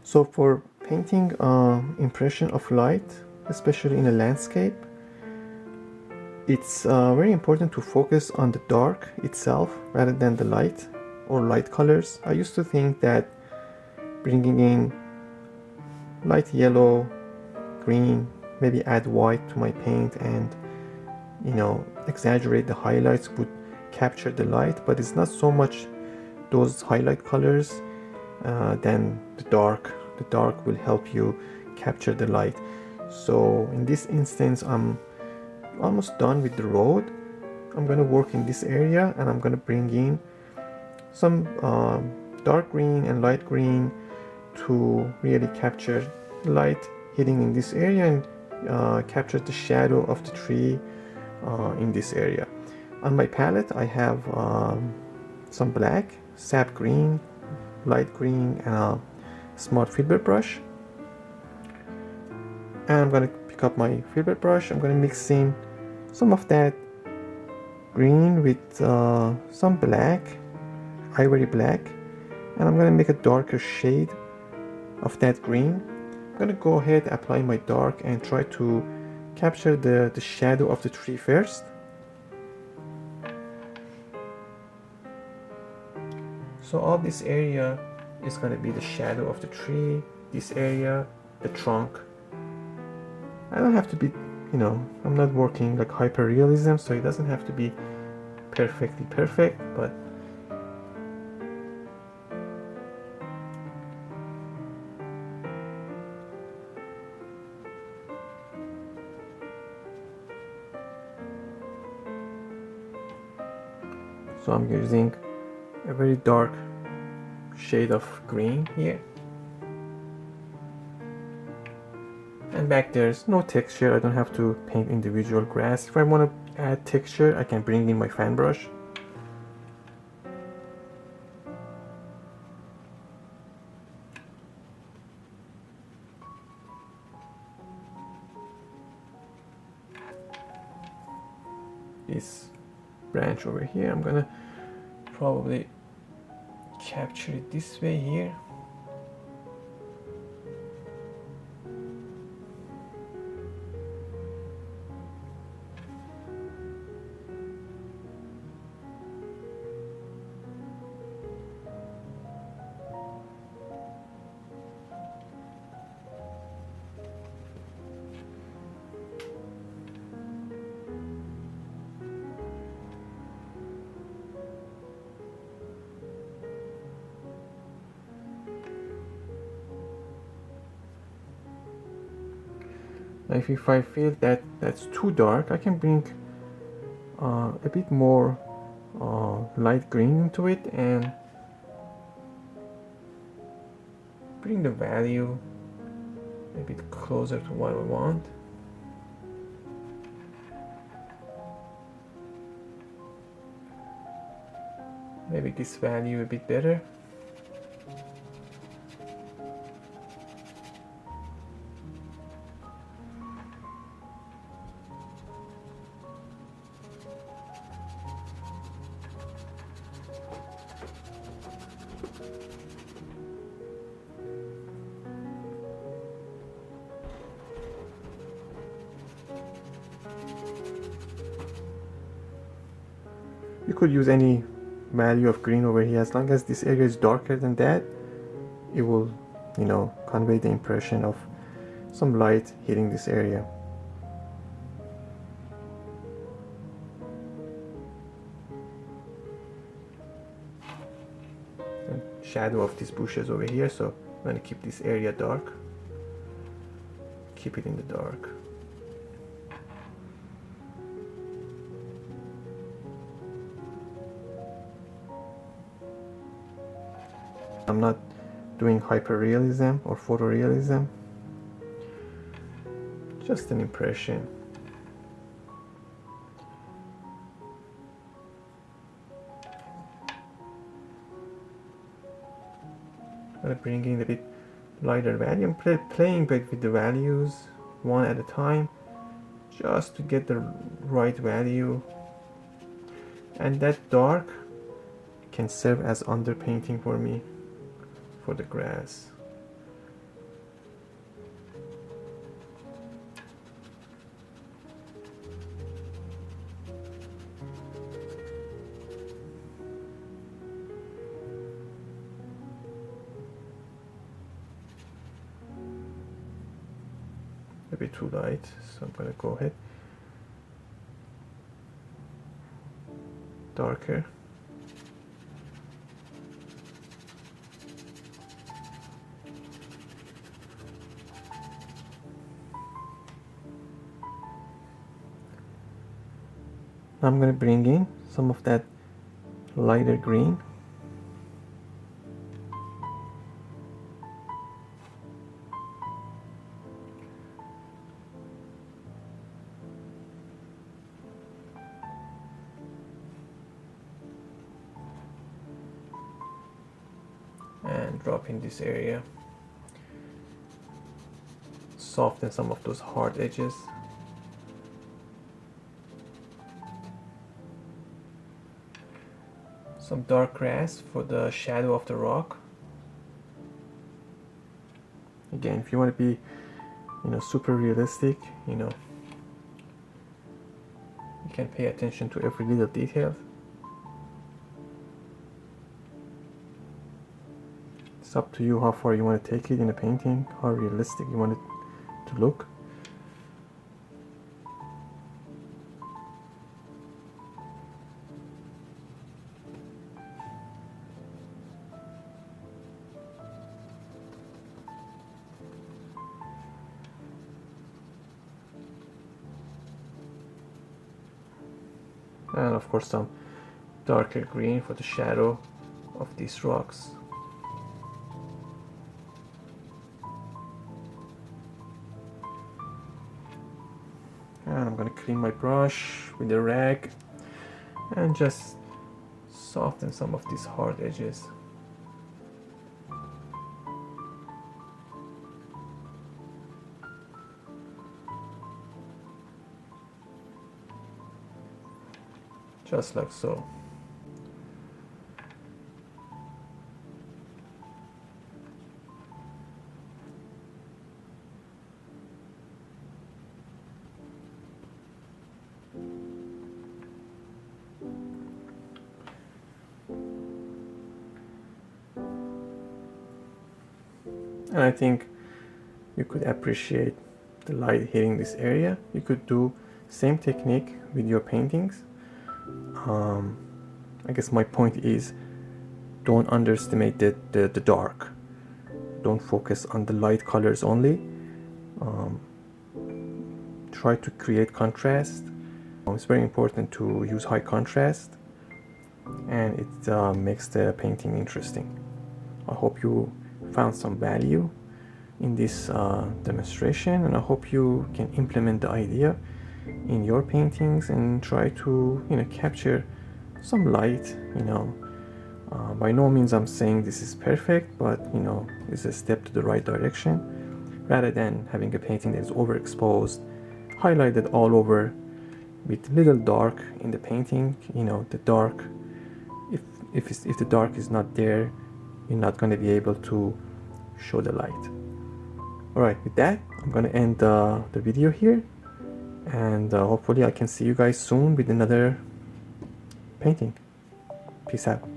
So for painting impression of light, especially in a landscape, it's very important to focus on the dark itself rather than the light or light colors. I used to think that bringing in light yellow, green, maybe add white to my paint and exaggerate the highlights would capture the light, but it's not so much those highlight colors than the dark. The dark will help you capture the light. So in this instance, I'm almost done with the road. I'm gonna work in this area and I'm gonna bring in some dark green and light green to really capture light hitting in this area and capture the shadow of the tree in this area. On my palette I have some black, sap green, light green, and a smart filbert brush. And I'm gonna pick up my filbert brush. I'm gonna mix in some of that green with some black, ivory black, and I'm gonna make a darker shade of that green. I'm gonna go ahead, apply my dark, and try to capture the shadow of the tree first. So all this area is gonna be the shadow of the tree, this area, the trunk. I don't have to be, I'm not working like hyper realism, so it doesn't have to be perfectly perfect, but so I'm using a very dark shade of green here. And back there's no texture. I don't have to paint individual grass. If I want to add texture, I can bring in my fan brush. This branch over here, I'm gonna probably capture it this way here. If I feel that that's too dark, I can bring a bit more light green into it and bring the value a bit closer to what I want. Maybe this value a bit better. You could use any value of green over here. As long as this area is darker than that, it will, convey the impression of some light hitting this area. And shadow of these bushes over here, so I'm going to keep this area dark. Keep it in the dark. I'm not doing hyperrealism or photorealism, just an impression. I'm gonna bring in a bit lighter value. I'm playing back with the values one at a time, just to get the right value. And that dark can serve as underpainting for me for the grass. be too light, so I'm gonna go ahead darker. Now I'm gonna bring in some of that lighter green. And drop in this area. Soften some of those hard edges. Some dark grass for the shadow of the rock. Again, if you want to be, super realistic, you can pay attention to every little detail. It's up to you how far you want to take it in a painting, how realistic you want it to look. And of course some darker green for the shadow of these rocks. And I'm going to clean my brush with a rag and just soften some of these hard edges. Just like so. And I think you could appreciate the light hitting this area. You could do same technique with your paintings. I guess my point is, don't underestimate the dark. Don't focus on the light colors only. Try to create contrast. It's very important to use high contrast, and it makes the painting interesting. I hope you found some value in this demonstration, and I hope you can implement the idea in your paintings and try to capture some light. By no means I'm saying this is perfect, but it's a step to the right direction, rather than having a painting that is overexposed, highlighted all over with little dark in the painting. The dark, if the dark is not there, you're not going to be able to show the light. Alright, with that I'm going to end the video here, and hopefully I can see you guys soon with another painting. Peace out.